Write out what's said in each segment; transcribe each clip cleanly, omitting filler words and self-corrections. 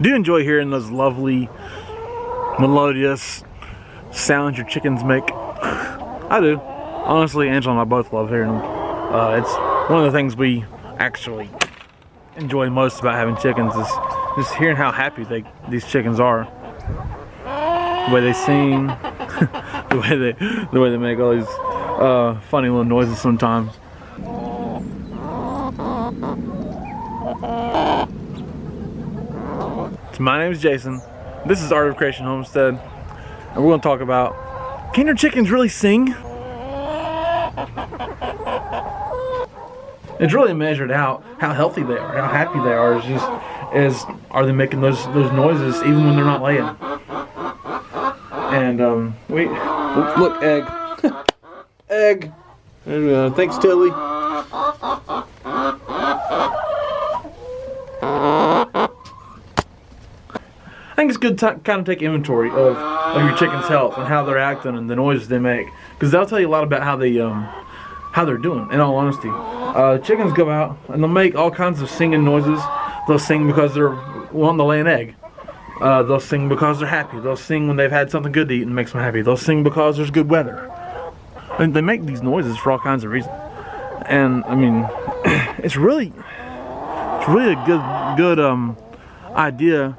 Do you enjoy hearing those lovely, melodious sounds your chickens make? I do. Honestly, Angela and I both love hearing them. It's one of the things we actually enjoy most about having chickens is just hearing how happy these chickens are. The way they sing, the way they make all these funny little noises sometimes. So my name is Jason. This is Art of Creation Homestead, and we're going to talk about, can your chickens really sing? It's really measured how healthy they are, how happy they are. Are they making those noises even when they're not laying? And oops, look, egg, egg. There we go. Thanks, Tilly. I think it's good to kind of take inventory of your chicken's health and how they're acting and the noises they make, because they'll tell you a lot about how they're doing. In all honesty, chickens go out and they'll make all kinds of singing noises. They'll sing because they're wanting to lay an egg. They'll sing because they're happy. They'll sing when they've had something good to eat and makes them happy. They'll sing because there's good weather. And they make these noises for all kinds of reasons. And I mean, it's really a good idea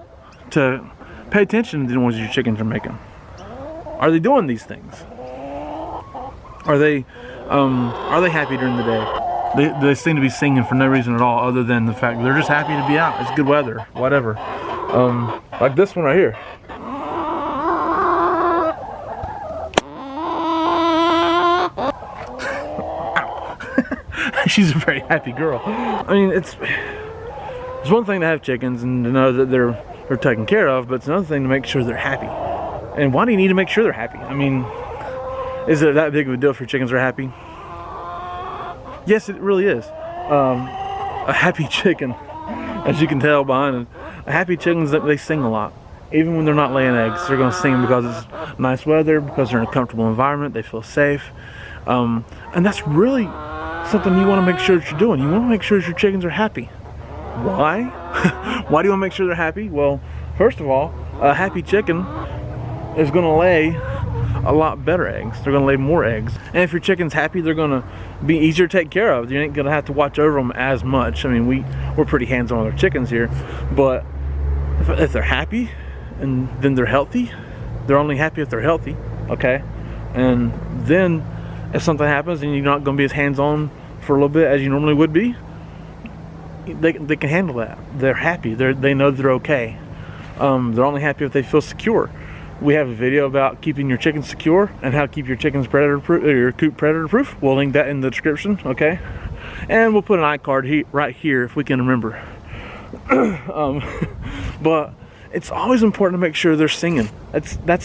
to pay attention to the noises your chickens are making. Are they doing these things? Are they happy during the day? They seem to be singing for no reason at all other than the fact that they're just happy to be out. It's good weather, whatever. Like this one right here. She's a very happy girl. I mean, it's one thing to have chickens and to know that they're taken care of, but it's another thing to make sure they're happy. And why do you need to make sure they're happy? I mean, is it that big of a deal if your chickens are happy? Yes, it really is. A happy chicken, as you can tell behind it, a happy chicken, they sing a lot. Even when they're not laying eggs, they're going to sing because it's nice weather, because they're in a comfortable environment, they feel safe. And that's really something you want to make sure that you're doing. You want to make sure that your chickens are happy. Why? Why do you want to make sure they're happy? Well, first of all, a happy chicken is going to lay a lot better eggs. They're going to lay more eggs. And if your chicken's happy, they're going to be easier to take care of. You ain't going to have to watch over them as much. I mean, we're pretty hands-on with our chickens here. But if they're happy and then they're healthy, they're only happy if they're healthy, okay? And then if something happens and you're not going to be as hands-on for a little bit as you normally would be, they can handle that. They're happy. They know they're okay. They're only happy if they feel secure. We have a video about keeping your chickens secure and how to keep your chickens predator-proof, or your coop predator-proof. We'll link that in the description, okay? And we'll put an iCard right here if we can remember. But it's always important to make sure they're singing. That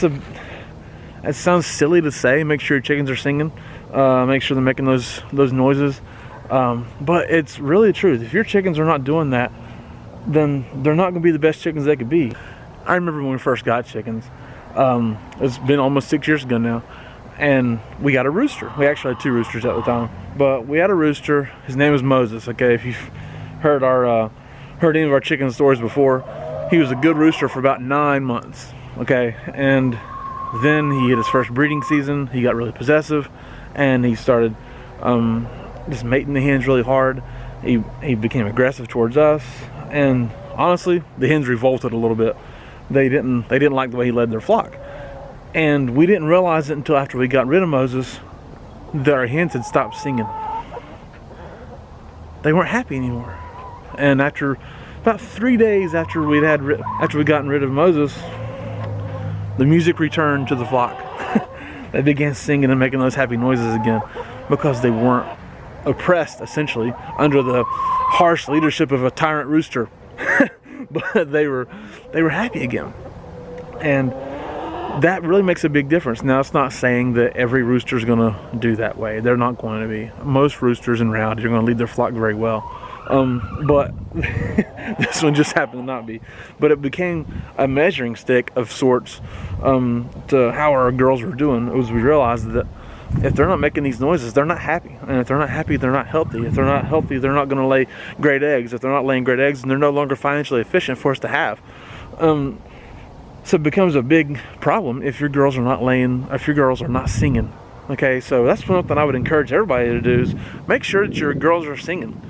sounds silly to say. Make sure your chickens are singing. Make sure they're making those noises. But it's really the truth. If your chickens are not doing that, then they're not going to be the best chickens they could be. I remember when we first got chickens. It's been almost 6 years ago now, and we got a rooster. We actually had 2 roosters at the time, but we had a rooster. His name was Moses. Okay, if you've heard any of our chicken stories before, he was a good rooster for about 9 months. Okay, and then he hit his first breeding season. He got really possessive, and he started just mating the hens really hard. He became aggressive towards us, and honestly, the hens revolted a little bit. They didn't like the way he led their flock, and we didn't realize it until after we got rid of Moses that our hens had stopped singing. They weren't happy anymore, and after about 3 days after we'd gotten rid of Moses, the music returned to the flock. They began singing and making those happy noises again because they weren't oppressed, essentially, under the harsh leadership of a tyrant rooster. But they were happy again, and that really makes a big difference. Now, it's not saying that every rooster is going to do that way. They're not going to be. Most roosters and rowdies are going to lead their flock very well, but this one just happened to not be. But it became a measuring stick of sorts to how our girls were doing. It was, we realized that if they're not making these noises, they're not happy. And if they're not happy, they're not healthy. If they're not healthy, they're not going to lay great eggs. If they're not laying great eggs, then they're no longer financially efficient for us to have. So it becomes a big problem if your girls are not singing. Okay, so that's something I would encourage everybody to do, is make sure that your girls are singing.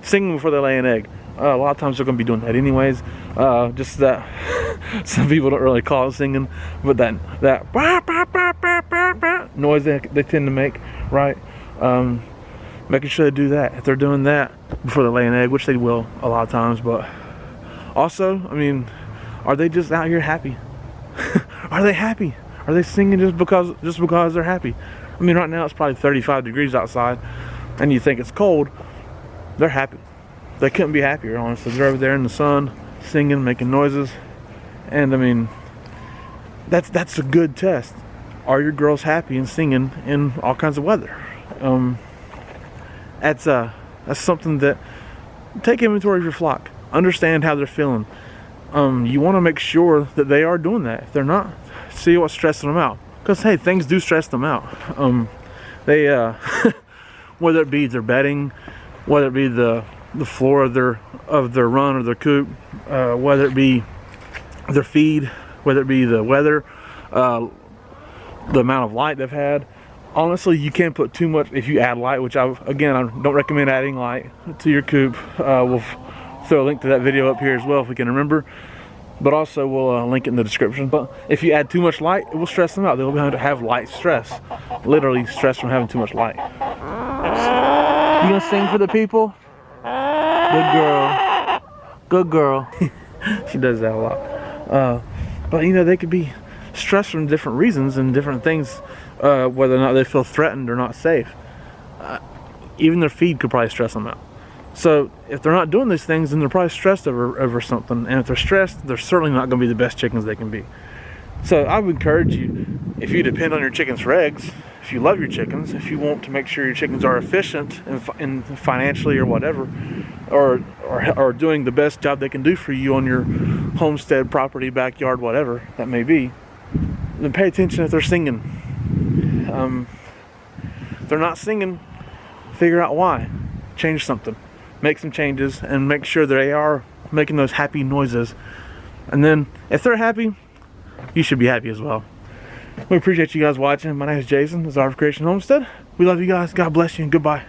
Singing before they lay an egg. A lot of times they're going to be doing that anyways. Just that some people don't really call it singing, but that noise they tend to make, right? Making sure they do that. If they're doing that before they lay an egg, which they will a lot of times, but also, I mean, are they just out here happy? Are they happy? Are they singing just because they're happy? I mean, right now it's probably 35 degrees outside, and you think it's cold. They're happy. They couldn't be happier, honestly. They're over there in the sun, singing, making noises, and I mean, that's a good test. Are your girls happy and singing in all kinds of weather? That's something that, take inventory of your flock. Understand how they're feeling. You want to make sure that they are doing that. If they're not, see what's stressing them out. Because hey, things do stress them out. They whether it be their bedding, whether it be the floor of their run or their coop, whether it be their feed, whether it be the weather, the amount of light they've had. Honestly, you can't put too much. If you add light, which I don't recommend adding light to your coop. We'll throw a link to that video up here as well if we can remember, but also we'll link it in the description. But if you add too much light, it will stress them out. They'll have light stress, literally stress from having too much light. You gonna sing for the people? Good girl, good girl. She does that a lot. But you know, they could be stressed from different reasons and different things, whether or not they feel threatened or not safe. Even their feed could probably stress them out. So if they're not doing these things, then they're probably stressed over something. And if they're stressed, they're certainly not going to be the best chickens they can be. So I would encourage you, if you depend on your chickens for eggs, if you love your chickens, if you want to make sure your chickens are efficient and financially or whatever, or doing the best job they can do for you on your homestead, property, backyard, whatever that may be, then pay attention if they're singing. If they're not singing, figure out why. Change something. Make some changes and make sure they are making those happy noises. And then if they're happy, you should be happy as well. We appreciate you guys watching. My name is Jason. This is Art of Creation Homestead. We love you guys. God bless you and goodbye.